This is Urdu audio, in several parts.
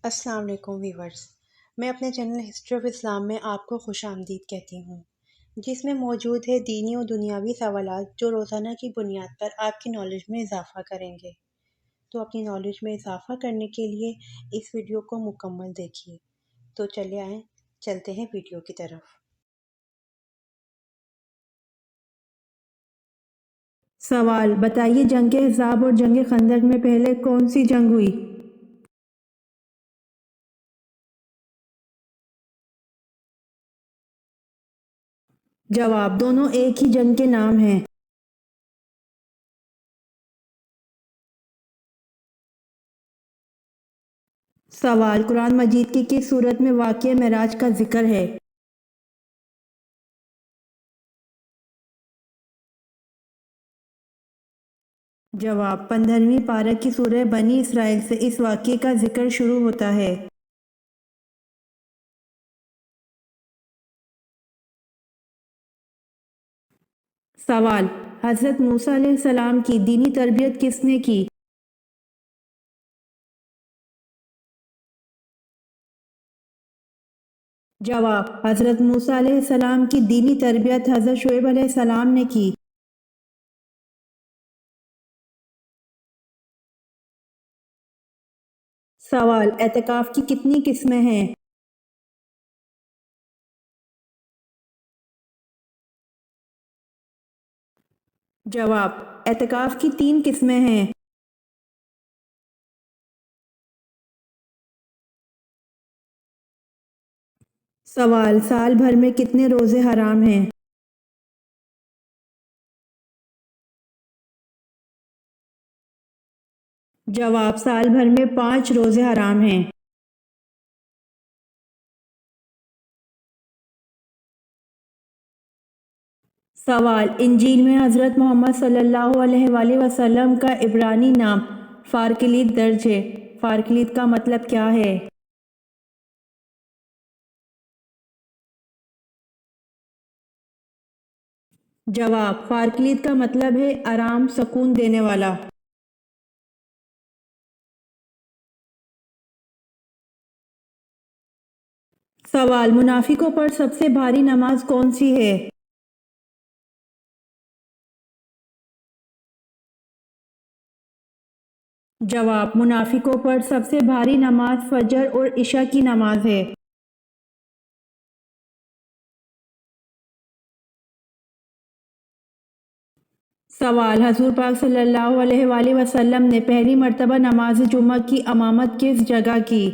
السلام علیکم ویورز، میں اپنے چینل ہسٹری آف اسلام میں آپ کو خوش آمدید کہتی ہوں، جس میں موجود ہے دینی و دنیاوی سوالات جو روزانہ کی بنیاد پر آپ کی نالج میں اضافہ کریں گے۔ تو اپنی نالج میں اضافہ کرنے کے لیے اس ویڈیو کو مکمل دیکھیے۔ تو چلے آئیں، چلتے ہیں ویڈیو کی طرف۔ سوال بتائیے، جنگ احزاب اور جنگ خندق میں پہلے کون سی جنگ ہوئی؟ جواب، دونوں ایک ہی جنگ کے نام ہیں۔ سوال، قرآن مجید کی کس سورت میں واقعہ معراج کا ذکر ہے؟ جواب، 15ویں پارہ کی سورہ بنی اسرائیل سے اس واقعے کا ذکر شروع ہوتا ہے۔ سوال، حضرت موسیٰ علیہ السلام کی دینی تربیت کس نے کی؟ جواب، حضرت موسیٰ علیہ السلام کی دینی تربیت حضرت شعیب علیہ السلام نے کی۔ سوال، اعتکاف کی کتنی قسمیں ہیں؟ جواب، اعتکاف کی 3 قسمیں ہیں۔ سوال، سال بھر میں کتنے روزے حرام ہیں؟ جواب، سال بھر میں 5 روزے حرام ہیں۔ سوال، انجیل میں حضرت محمد صلی اللہ علیہ وآلہ وسلم کا عبرانی نام فارکلیت درج ہے۔ فارکلیت کا مطلب کیا ہے؟ جواب، فارکلیت کا مطلب ہے آرام، سکون دینے والا۔ سوال، منافقوں پر سب سے بھاری نماز کون سی ہے؟ جواب، منافقوں پر سب سے بھاری نماز فجر اور عشاء کی نماز ہے۔ سوال، حضور پاک صلی اللہ علیہ وآلہ وسلم نے پہلی مرتبہ نماز جمعہ کی امامت کس جگہ کی؟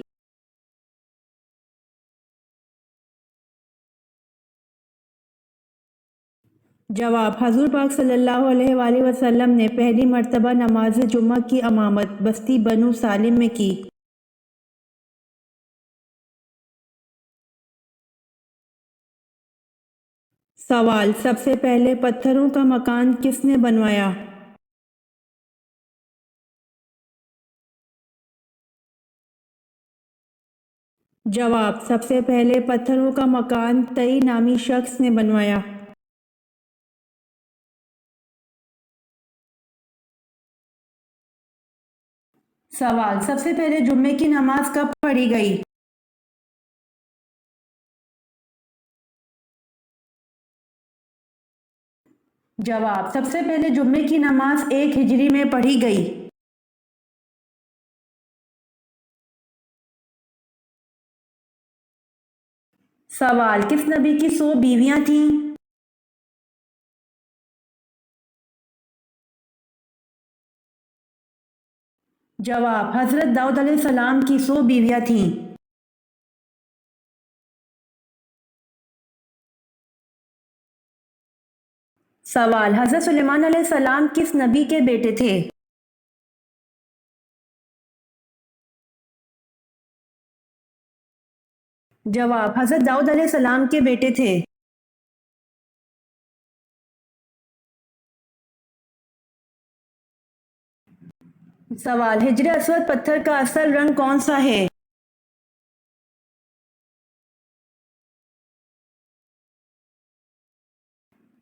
جواب، حضور پاک صلی اللہ علیہ وآلہ وسلم نے پہلی مرتبہ نماز جمعہ کی امامت بستی بنو سالم میں کی۔ سوال، سب سے پہلے پتھروں کا مکان کس نے بنوایا؟ جواب، سب سے پہلے پتھروں کا مکان تئی نامی شخص نے بنوایا۔ سوال، سب سے پہلے جمعے کی نماز کب پڑھی گئی؟ جواب، سب سے پہلے جمعے کی نماز 1 ہجری میں پڑھی گئی۔ سوال، کس نبی کی 100 بیویاں تھیں؟ جواب، حضرت داؤد علیہ السلام کی 100 بیویاں تھیں۔ سوال، حضرت سلیمان علیہ السلام کس نبی کے بیٹے تھے؟ جواب، حضرت داؤد علیہ السلام کے بیٹے تھے۔ سوال، حجر اسود پتھر کا اصل رنگ کون سا ہے؟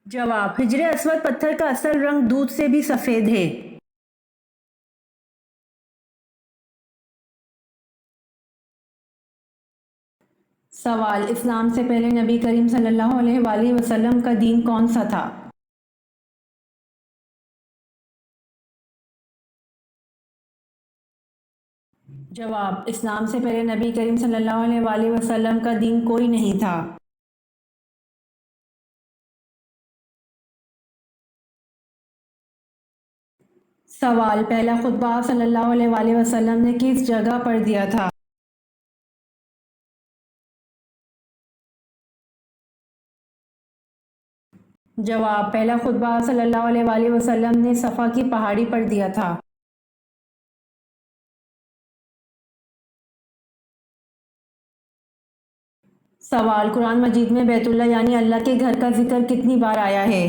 جواب، حجر اسود پتھر کا اصل رنگ دودھ سے بھی سفید ہے۔ سوال: اسلام سے پہلے نبی کریم صلی اللہ علیہ وآلہ وسلم کا دین کون سا تھا؟ جواب: اسلام سے پہلے نبی کریم صلی اللہ علیہ وآلہ وسلم کا دین کوئی نہیں تھا۔ سوال: پہلا خطبہ آپ صلی اللہ علیہ وآلہ وسلم نے کس جگہ پر دیا تھا؟ جواب: پہلا خطبہ آپ صلی اللہ علیہ وآلہ وسلم نے صفا کی پہاڑی پر دیا تھا۔ سوال: قرآن مجید میں بیت اللہ یعنی اللہ کے گھر کا ذکر کتنی بار آیا ہے؟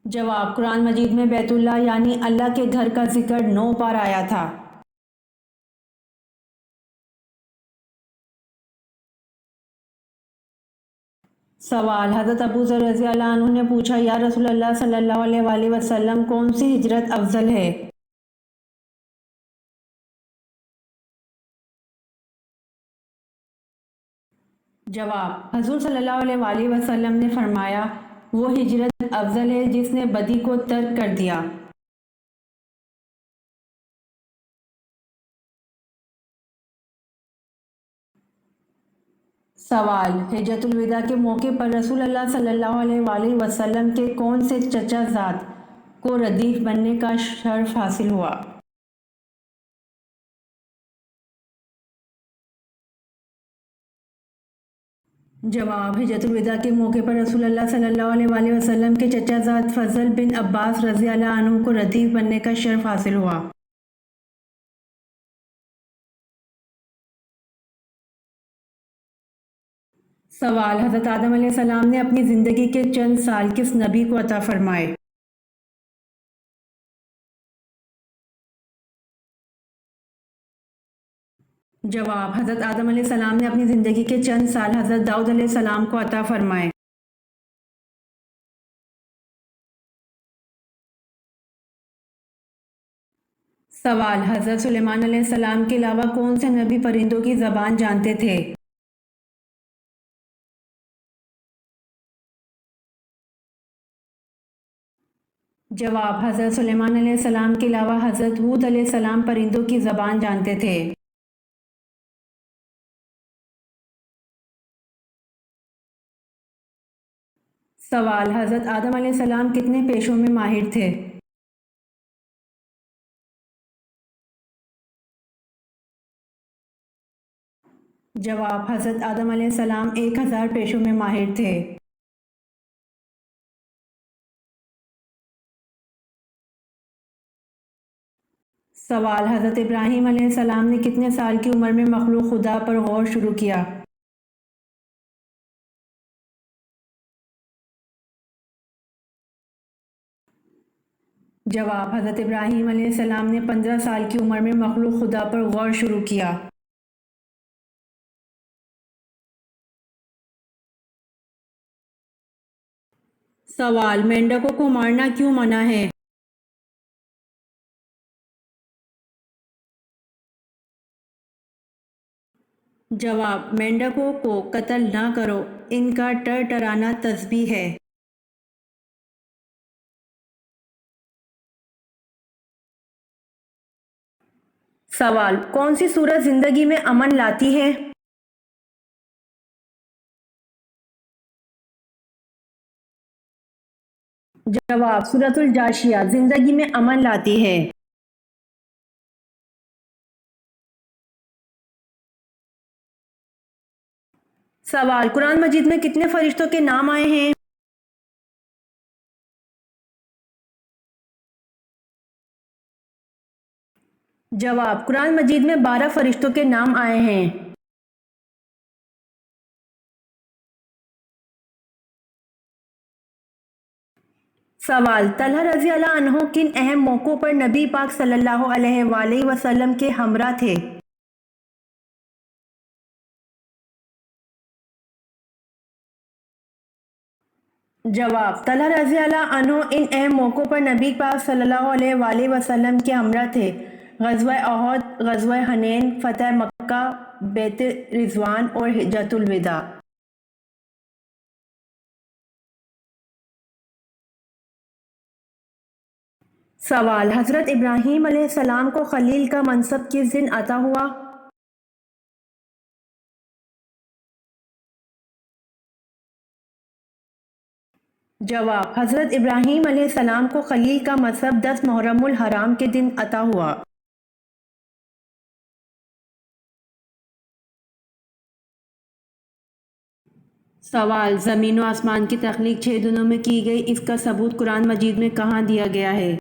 جواب: قرآن مجید میں بیت اللہ یعنی اللہ کے گھر کا ذکر 9 بار آیا تھا۔ سوال: حضرت ابو ذر رضی اللہ عنہ نے پوچھا، یا رسول اللہ صلی اللہ علیہ وآلہ وسلم کون سی ہجرت افضل ہے؟ جواب: حضور صلی اللہ علیہ وآلہ وسلم نے فرمایا، وہ ہجرت افضل ہے جس نے بدی کو ترک کر دیا۔ سوال: حجۃ الوداع کے موقع پر رسول اللہ صلی اللہ علیہ وآلہ وسلم کے کون سے چچا زاد کو ردیف بننے کا شرف حاصل ہوا؟ جواب: حجۃ الوداع کے موقع پر رسول اللہ صلی اللہ علیہ وآلہ وسلم کے چچا زاد فضل بن عباس رضی اللہ عنہ کو ردیف بننے کا شرف حاصل ہوا۔ سوال: حضرت آدم علیہ السلام نے اپنی زندگی کے چند سال کس نبی کو عطا فرمائے؟ جواب: حضرت آدم علیہ السلام نے اپنی زندگی کے چند سال حضرت داؤد علیہ السلام کو عطا فرمائے۔ سوال: حضرت سلیمان علیہ السلام کے علاوہ کون سے نبی پرندوں کی زبان جانتے تھے؟ جواب: حضرت سلیمان علیہ السلام کے علاوہ حضرت ہود علیہ السلام پرندوں کی زبان جانتے تھے۔ سوال: حضرت آدم علیہ السلام کتنے پیشوں میں ماہر تھے؟ جواب: حضرت آدم علیہ السلام 1000 پیشوں میں ماہر تھے۔ سوال: حضرت ابراہیم علیہ السلام نے کتنے سال کی عمر میں مخلوق خدا پر غور شروع کیا؟ جواب: حضرت ابراہیم علیہ السلام نے 15 سال کی عمر میں مخلوق خدا پر غور شروع کیا۔ سوال: مینڈکوں کو مارنا کیوں منع ہے؟ جواب: مینڈکوں کو قتل نہ کرو، ان کا ٹرٹرانا تسبیح ہے۔ سوال: کون سی سورت زندگی میں امن لاتی ہے؟ جواب: سورۃ الجاشیہ زندگی میں امن لاتی ہے۔ سوال: قرآن مجید میں کتنے فرشتوں کے نام آئے ہیں؟ جواب: قرآن مجید میں 12 فرشتوں کے نام آئے ہیں۔ سوال: طلحہ رضی اللہ عنہ کن اہم موقعوں پر نبی پاک صلی اللہ علیہ وآلہ وسلم کے ہمراہ تھے؟ جواب: طلحہ رضی اللہ عنہ ان اہم موقعوں پر نبی پاک صلی اللہ علیہ وآلہ وسلم کے ہمراہ تھے: غزوہ احد، غزوہ حنین، فتح مکہ، بیعت رضوان اور حجۃ الوداع۔ سوال: حضرت ابراہیم علیہ السلام کو خلیل کا منصب کس دن عطا ہوا؟ جواب: حضرت ابراہیم علیہ السلام کو خلیل کا منصب 10 محرم الحرام کے دن عطا ہوا۔ سوال: زمین و آسمان کی تخلیق 6 دنوں میں کی گئی، اس کا ثبوت قرآن مجید میں کہاں دیا گیا ہے؟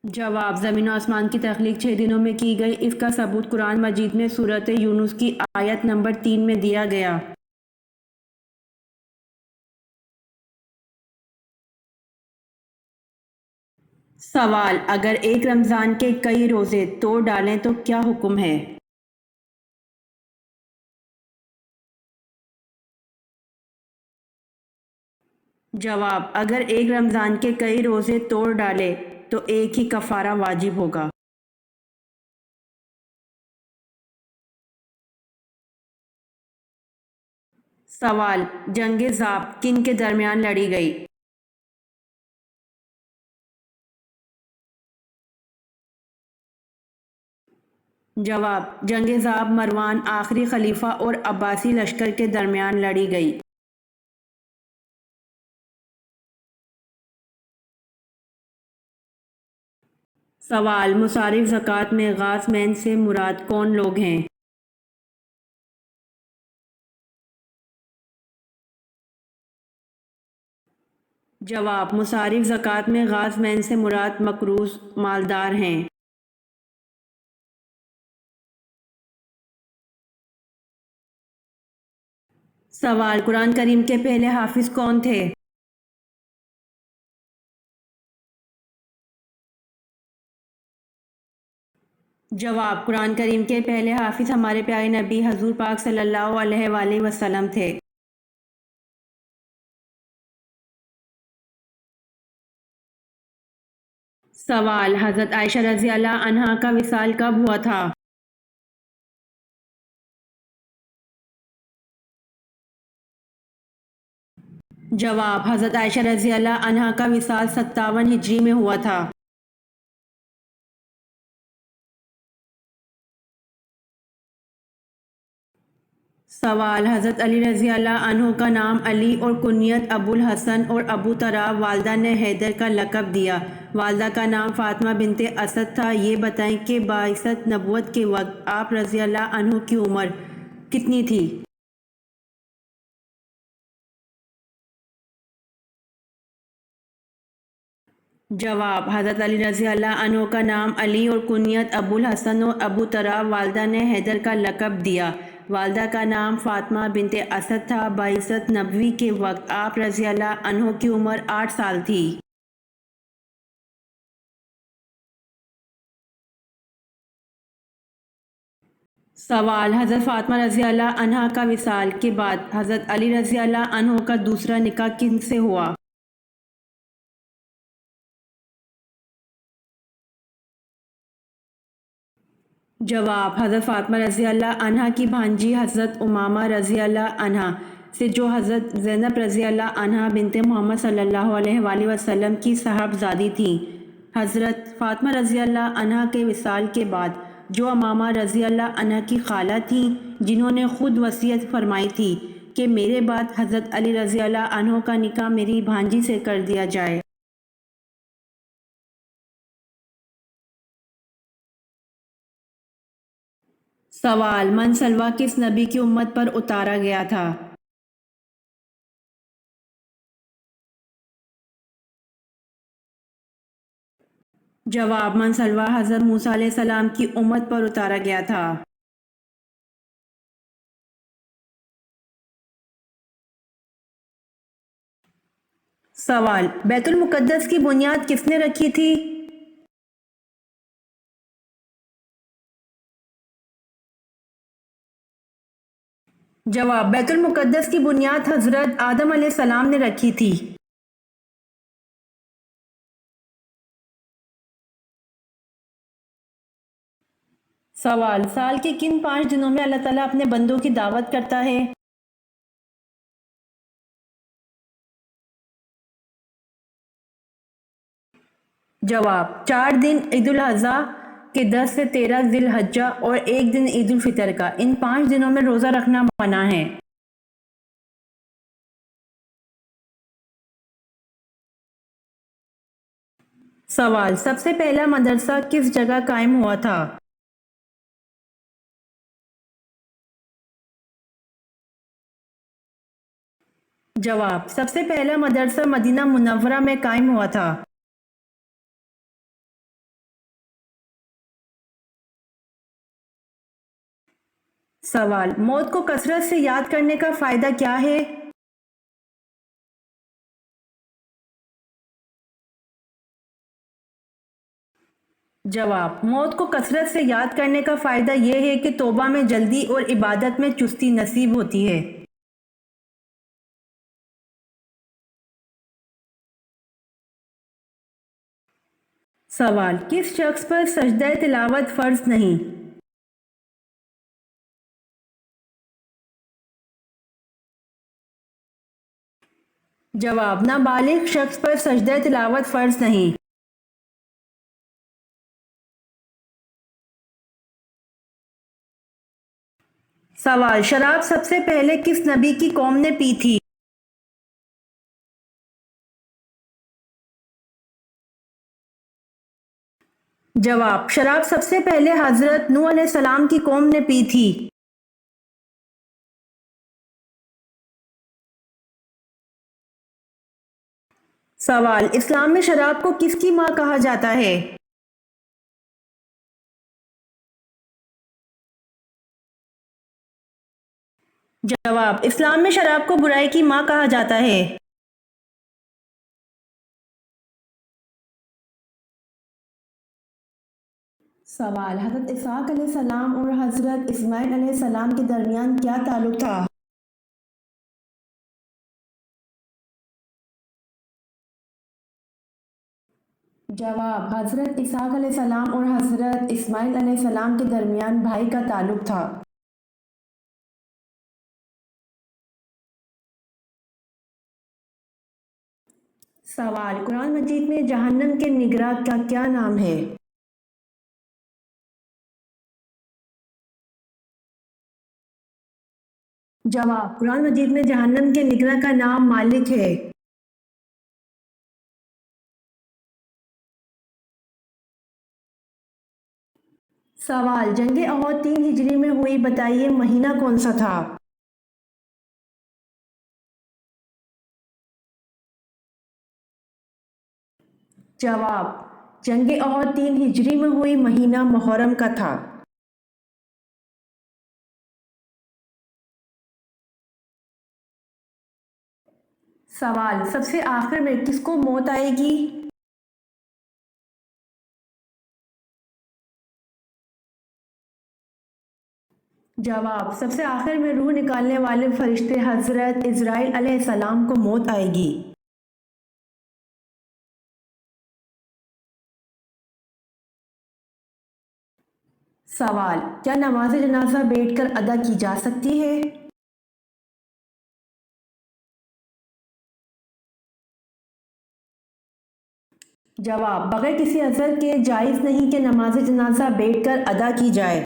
جواب: زمین و آسمان کی تخلیق 6 دنوں میں کی گئی، اس کا ثبوت قرآن مجید میں سورۃ یونس کی آیت نمبر 3 میں دیا گیا۔ سوال: اگر ایک رمضان کے کئی روزے توڑ ڈالیں تو کیا حکم ہے؟ جواب: اگر ایک رمضان کے کئی روزے توڑ ڈالے تو ایک ہی کفارہ واجب ہوگا۔ سوال: جنگ ضابط کن کے درمیان لڑی گئی؟ جواب: جنگ ضابط مروان آخری خلیفہ اور عباسی لشکر کے درمیان لڑی گئی۔ سوال: مصارف زکوٰۃ میں غاص مین سے مراد کون لوگ ہیں؟ جواب: مصارف زکوٰۃ میں غاص مین سے مراد مقروض مالدار ہیں۔ سوال: قرآن کریم کے پہلے حافظ کون تھے؟ جواب: قرآن کریم کے پہلے حافظ ہمارے پیارے نبی حضور پاک صلی اللہ علیہ وآلہ وسلم تھے۔ سوال: حضرت عائشہ رضی اللہ عنہا کا وصال کب ہوا تھا؟ جواب: حضرت عائشہ رضی اللہ عنہا کا وصال 57 ہجری میں ہوا تھا۔ سوال: حضرت علی رضی اللہ عنہ کا نام علی اور کنیت ابو الحسن اور ابو تراب، والدہ نے حیدر کا لقب دیا، والدہ کا نام فاطمہ بنت اسد تھا، یہ بتائیں کہ بعثت نبوت کے وقت آپ رضی اللہ عنہ کی عمر کتنی تھی؟ جواب: حضرت علی رضی اللہ عنہ کا نام علی اور کنیت ابو الحسن اور ابو تراب، والدہ نے حیدر کا لقب دیا، والدہ کا نام فاطمہ بنت اسد تھا، بعثت نبوی کے وقت آپ رضی اللہ عنہ کی عمر 8 سال تھی۔ سوال: حضرت فاطمہ رضی اللہ عنہا کا وصال کے بعد حضرت علی رضی اللہ عنہ کا دوسرا نکاح کن سے ہوا؟ جواب: حضرت فاطمہ رضی اللہ عنہا کی بھانجی حضرت امامہ رضی اللہ عنہا سے، جو حضرت زینب رضی اللہ عنہا بنت محمد صلی اللہ علیہ وآلہ وسلم کی صاحبزادی تھیں۔ حضرت فاطمہ رضی اللہ عنہا کے وصال کے بعد جو امامہ رضی اللہ عنہا کی خالہ تھیں، جنہوں نے خود وصیت فرمائی تھی کہ میرے بعد حضرت علی رضی اللہ عنہ کا نکاح میری بھانجی سے کر دیا جائے۔ سوال: من سلویٰ کس نبی کی امت پر اتارا گیا تھا؟ جواب: من سلویٰ حضرت موسیٰ علیہ السلام کی امت پر اتارا گیا تھا۔ سوال: بیت المقدس کی بنیاد کس نے رکھی تھی؟ جواب: بیت المقدس کی بنیاد حضرت آدم علیہ السلام نے رکھی تھی۔ سوال: سال کے کن 5 دنوں میں اللہ تعالیٰ اپنے بندوں کی دعوت کرتا ہے؟ جواب: 4 دن عید الاضحیٰ کے 10 سے 13 ذی الحجہ اور 1 دن عید الفطر کا۔ ان 5 دنوں میں روزہ رکھنا منع ہے۔ سوال: سب سے پہلا مدرسہ کس جگہ قائم ہوا تھا؟ جواب: سب سے پہلا مدرسہ مدینہ منورہ میں قائم ہوا تھا۔ سوال: موت کو کثرت سے یاد کرنے کا فائدہ کیا ہے؟ جواب: موت کو کثرت سے یاد کرنے کا فائدہ یہ ہے کہ توبہ میں جلدی اور عبادت میں چستی نصیب ہوتی ہے۔ سوال: کس شخص پر سجدہ تلاوت فرض نہیں؟ جواب: نابالغ شخص پر سجدہ تلاوت فرض نہیں۔ سوال: شراب سب سے پہلے کس نبی کی قوم نے پی تھی؟ جواب: شراب سب سے پہلے حضرت نوح علیہ السلام کی قوم نے پی تھی۔ سوال: اسلام میں شراب کو کس کی ماں کہا جاتا ہے؟ جواب: اسلام میں شراب کو برائی کی ماں کہا جاتا ہے۔ سوال: حضرت اسحاق علیہ السلام اور حضرت اسماعیل علیہ السلام کے درمیان کیا تعلق تھا؟ جواب: حضرت اسحاق علیہ السلام اور حضرت اسماعیل علیہ السلام کے درمیان بھائی کا تعلق تھا۔ سوال: قرآن مجید میں جہنم کے نگراں کا کیا نام ہے؟ جواب: قرآن مجید میں جہنم کے نگراں کا نام مالک ہے۔ سوال: جنگ احد 3 ہجری میں ہوئی، بتائیے مہینہ کون سا تھا؟ جواب: جنگ احد 3 ہجری میں ہوئی، مہینہ محرم کا تھا۔ سوال: سب سے آخر میں کس کو موت آئے گی؟ جواب: سب سے آخر میں روح نکالنے والے فرشتے حضرت عزرائیل علیہ السلام کو موت آئے گی۔ سوال: کیا نماز جنازہ بیٹھ کر ادا کی جا سکتی ہے؟ جواب: بغیر کسی عذر کے جائز نہیں کہ نماز جنازہ بیٹھ کر ادا کی جائے۔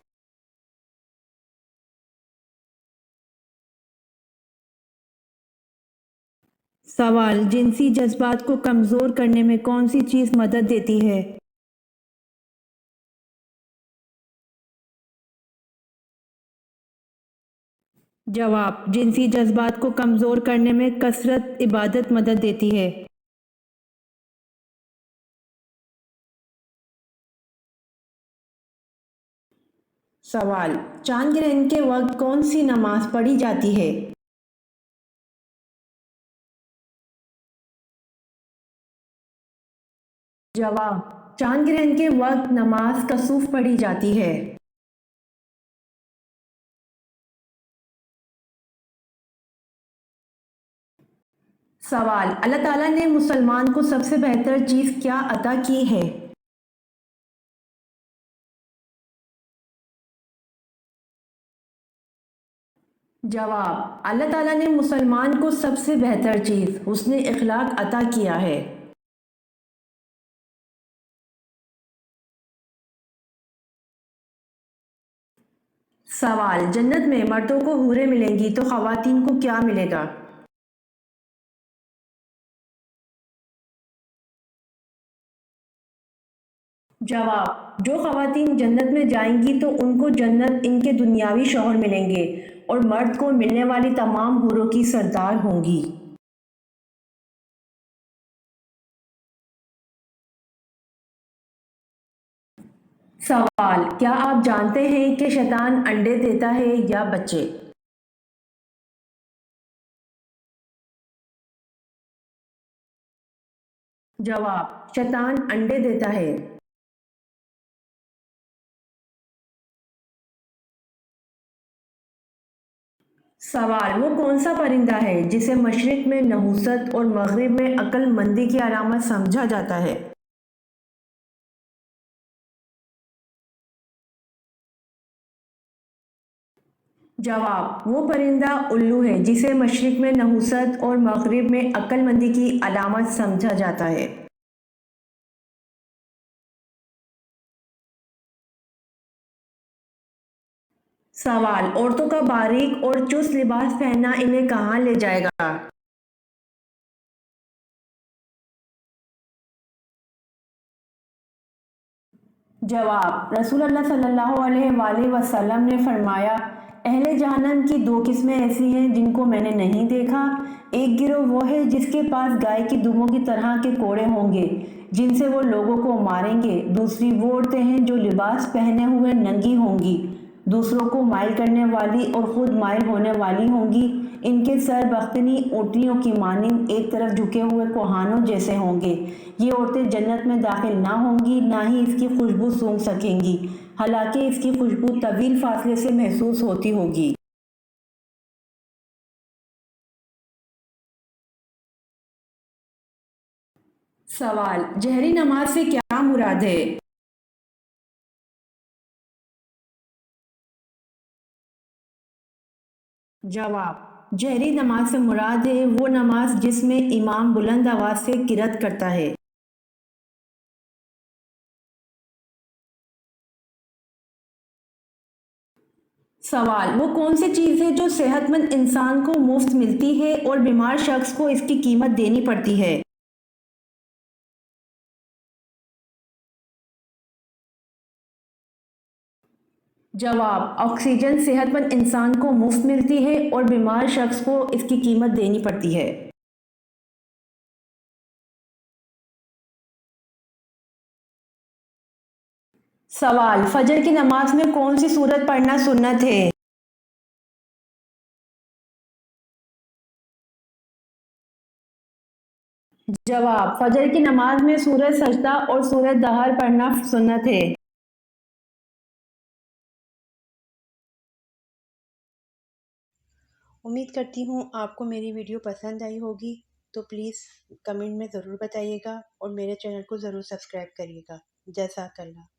سوال: جنسی جذبات کو کمزور کرنے میں کون سی چیز مدد دیتی ہے؟ جواب: جنسی جذبات کو کمزور کرنے میں کثرت عبادت مدد دیتی ہے۔ سوال: چاند گرہن کے وقت کون سی نماز پڑھی جاتی ہے؟ جواب: چاند گرہن کے وقت نماز کسوف پڑھی جاتی ہے۔ سوال: اللہ تعالیٰ نے مسلمان کو سب سے بہتر چیز کیا عطا کی ہے؟ جواب: اللہ تعالیٰ نے مسلمان کو سب سے بہتر چیز حسن اخلاق عطا کیا ہے۔ سوال: جنت میں مردوں کو حوریں ملیں گی تو خواتین کو کیا ملے گا؟ جواب: جو خواتین جنت میں جائیں گی تو ان کو جنت ان کے دنیاوی شوہر ملیں گے اور مرد کو ملنے والی تمام حوروں کی سردار ہوں گی۔ سوال: کیا آپ جانتے ہیں کہ شیطان انڈے دیتا ہے یا بچے؟ جواب: شیطان انڈے دیتا ہے۔ سوال: وہ کون سا پرندہ ہے جسے مشرق میں نحوست اور مغرب میں عقل مندی کی علامت سمجھا جاتا ہے؟ جواب: وہ پرندہ الو ہے جسے مشرق میں نحوست اور مغرب میں عقل مندی کی علامت سمجھا جاتا ہے۔ سوال: عورتوں کا باریک اور چست لباس پہننا انہیں کہاں لے جائے گا؟ جواب: رسول اللہ صلی اللہ علیہ وآلہ وسلم نے فرمایا، اہل جہنم کی دو قسمیں ایسی ہیں جن کو میں نے نہیں دیکھا۔ ایک گروہ وہ ہے جس کے پاس گائے کی دموں کی طرح کے کوڑے ہوں گے جن سے وہ لوگوں کو ماریں گے۔ دوسری وہ عورتیں ہیں جو لباس پہنے ہوئے ننگی ہوں گی، دوسروں کو مائل کرنے والی اور خود مائل ہونے والی ہوں گی۔ ان کے سر بختنی اونٹنیوں کی مانند ایک طرف جھکے ہوئے کوہانوں جیسے ہوں گے۔ یہ عورتیں جنت میں داخل نہ ہوں گی، نہ ہی اس کی خوشبو سونگھ سکیں گی، حالانکہ اس کی خوشبو طویل فاصلے سے محسوس ہوتی ہوگی۔ سوال: جہری نماز سے کیا مراد ہے؟ جواب: جہری نماز سے مراد ہے وہ نماز جس میں امام بلند آواز سے قرأت کرتا ہے۔ سوال: وہ کون سی چیز ہے جو صحت مند انسان کو مفت ملتی ہے اور بیمار شخص کو اس کی قیمت دینی پڑتی ہے؟ جواب: آکسیجن صحت مند انسان کو مفت ملتی ہے اور بیمار شخص کو اس کی قیمت دینی پڑتی ہے۔ سوال: فجر کی نماز میں کون سی سورت پڑھنا سنت ہے؟ جواب: فجر کی نماز میں سورۃ سجدہ اور سورۃ دہر پڑھنا سنت ہے۔ امید کرتی ہوں آپ کو میری ویڈیو پسند آئی ہوگی، تو پلیز کمنٹ میں ضرور بتائیے گا اور میرے چینل کو ضرور سبسکرائب کریے گا۔ جزاک اللہ۔